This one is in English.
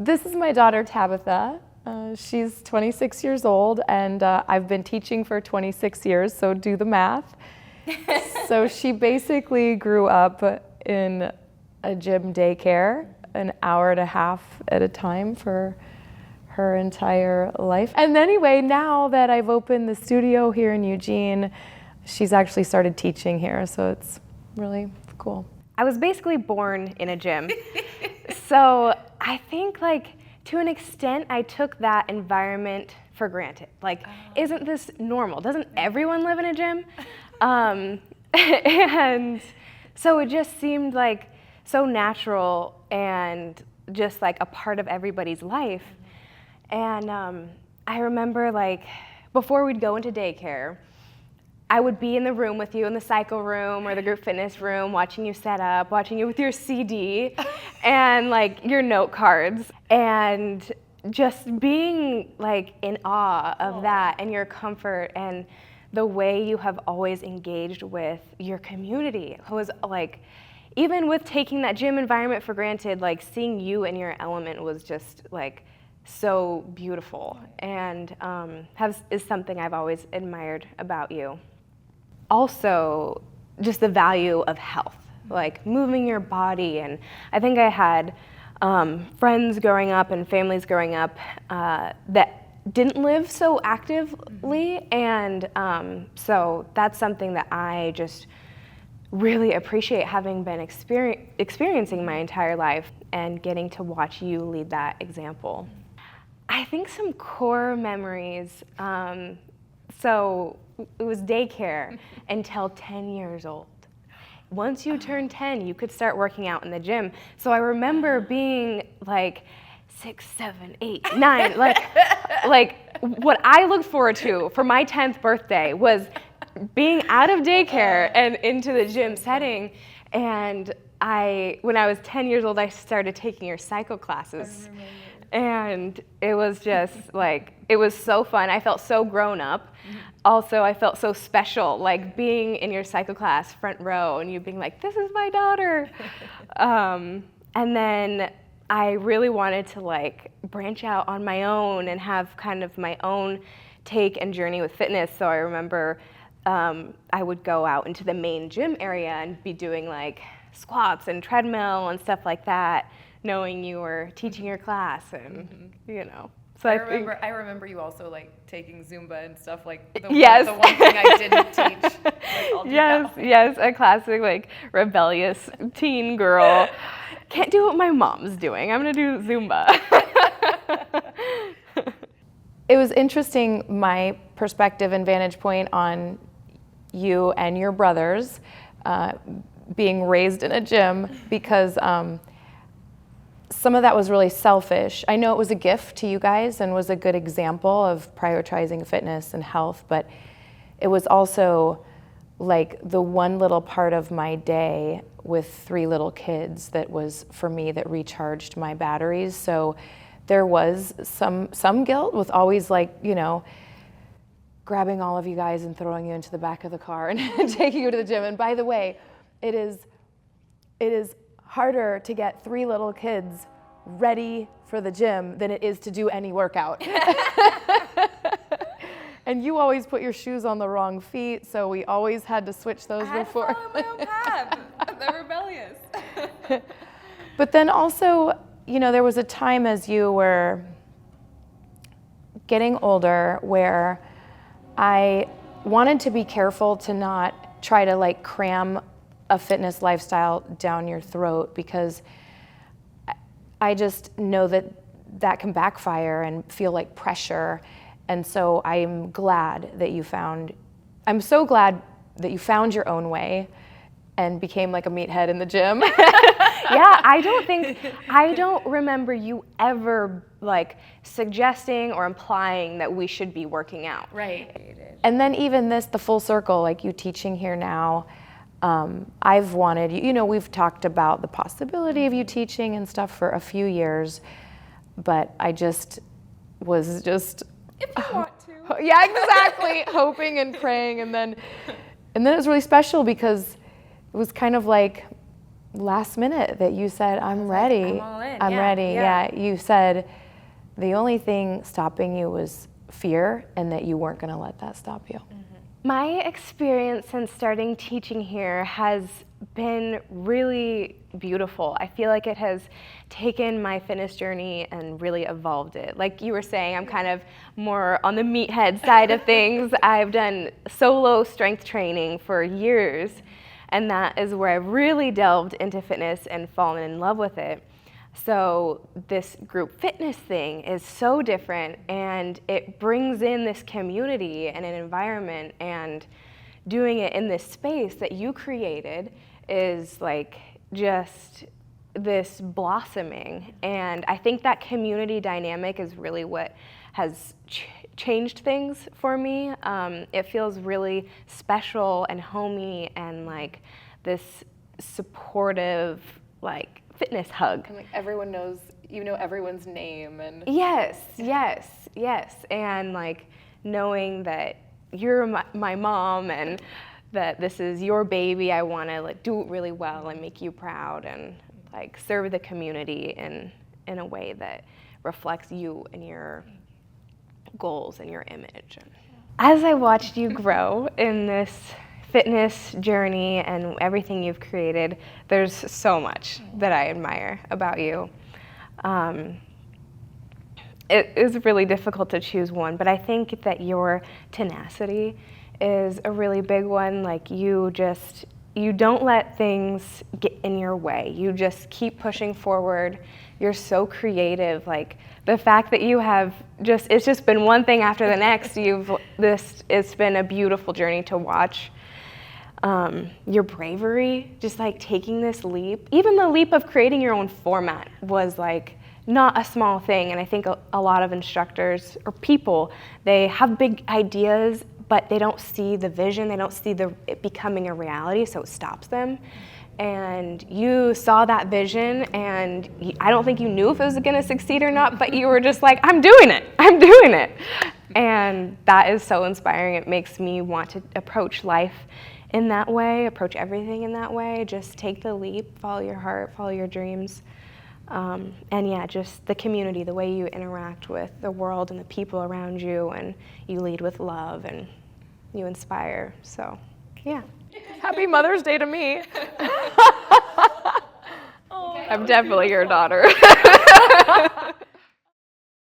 This is my daughter, Tabitha. She's 26 years old, and I've been teaching for 26 years, so do the math. So she basically grew up in a gym daycare, an hour and a half at a time for her entire life. And anyway, now that I've opened the studio here in Eugene, she's actually started teaching here, so it's really cool. I was basically born in a gym. So I think, like, to an extent, I took that environment for granted. Like, isn't this normal? Doesn't everyone live in a gym? And so it just seemed like so natural and just like a part of everybody's life. And I remember, like, before we'd go into daycare, I would be in the room with you in the cycle room or the group fitness room, watching you set up, watching you with your CD and like your note cards, and just being like in awe of that and your comfort and the way you have always engaged with your community. It was like, even with taking that gym environment for granted, like seeing you in your element was just like so beautiful, and is something I've always admired about you. Also, just the value of health, like moving your body. And I think I had friends growing up and families growing up that didn't live so actively, and so that's something that I just really appreciate, having been experiencing my entire life and getting to watch you lead that example. I think some core memories, so it was daycare until 10 years old. Once you turned 10, you could start working out in the gym. So I remember being like 6, 7, 8, 9, like what I looked forward to for my 10th birthday was being out of daycare and into the gym setting. And when I was 10 years old, I started taking your cycle classes. And it was just like, it was so fun. I felt so grown up. Also, I felt so special, like being in your cycle class front row and you being like, this is my daughter. And then I really wanted to like branch out on my own and have kind of my own take and journey with fitness. So I remember I would go out into the main gym area and be doing like squats and treadmill and stuff like that, knowing you were teaching your class, and you know. So I remember you also like taking Zumba and stuff, like the yes. the one thing I didn't teach. Like, I'll do yes, a classic like rebellious teen girl. Can't do what my mom's doing. I'm gonna do Zumba. It was interesting, my perspective and vantage point on you and your brothers being raised in a gym, because some of that was really selfish. I know it was a gift to you guys and was a good example of prioritizing fitness and health, but it was also like the one little part of my day with 3 little kids that was, for me, that recharged my batteries. So there was some guilt with always, like, you know, grabbing all of you guys and throwing you into the back of the car and taking you to the gym. And by the way, it is harder to get 3 little kids ready for the gym than it is to do any workout. And you always put your shoes on the wrong feet, so we always had to switch those before. I had to follow my own path. They're rebellious. But then also, you know, there was a time as you were getting older where I wanted to be careful to not try to like cram a fitness lifestyle down your throat, because I just know that that can backfire and feel like pressure. And so I'm so glad that you found your own way and became like a meathead in the gym. Yeah, I don't remember you ever like suggesting or implying that we should be working out. Right. And then even the full circle, like you teaching here now, I've wanted, you know, we've talked about the possibility of you teaching and stuff for a few years, but I was just, If you want to. yeah, exactly, hoping and praying, and then it was really special because it was kind of like last minute that you said, I'm ready. I'm all in. I'm Yeah, ready. yeah. Yeah. You said the only thing stopping you was fear and that you weren't going to let that stop you. My experience since starting teaching here has been really beautiful. I feel like it has taken my fitness journey and really evolved it. Like you were saying, I'm kind of more on the meathead side of things. I've done solo strength training for years, and that is where I've really delved into fitness and fallen in love with it. So this group fitness thing is so different, and it brings in this community and an environment, and doing it in this space that you created is like just this blossoming. And I think that community dynamic is really what has changed things for me. It feels really special and homey and like this supportive, like, fitness hug. And like everyone knows, you know everyone's name and Yes, yes, yes. And like knowing that you're my mom and that this is your baby, I want to like do it really well and make you proud and like serve the community in a way that reflects you and your goals and your image. As I watched you grow in this fitness journey and everything you've created, there's so much that I admire about you. It is really difficult to choose one, but I think that your tenacity is a really big one. Like you don't let things get in your way. You just keep pushing forward. You're so creative. Like the fact that you have it's just been one thing after the next. It's been a beautiful journey to watch. Your bravery, just like taking this leap, even the leap of creating your own format was like not a small thing. And I think a lot of instructors or people, they have big ideas, but they don't see the vision, they don't see it becoming a reality, so it stops them. And you saw that vision, and I don't think you knew if it was gonna succeed or not, but you were just like, I'm doing it. And that is so inspiring. It makes me want to approach life in that way, approach everything in that way. Just take the leap, follow your heart, follow your dreams. And yeah, just the community, the way you interact with the world and the people around you, and you lead with love and you inspire. So, yeah. Happy Mother's Day to me. I'm definitely your daughter.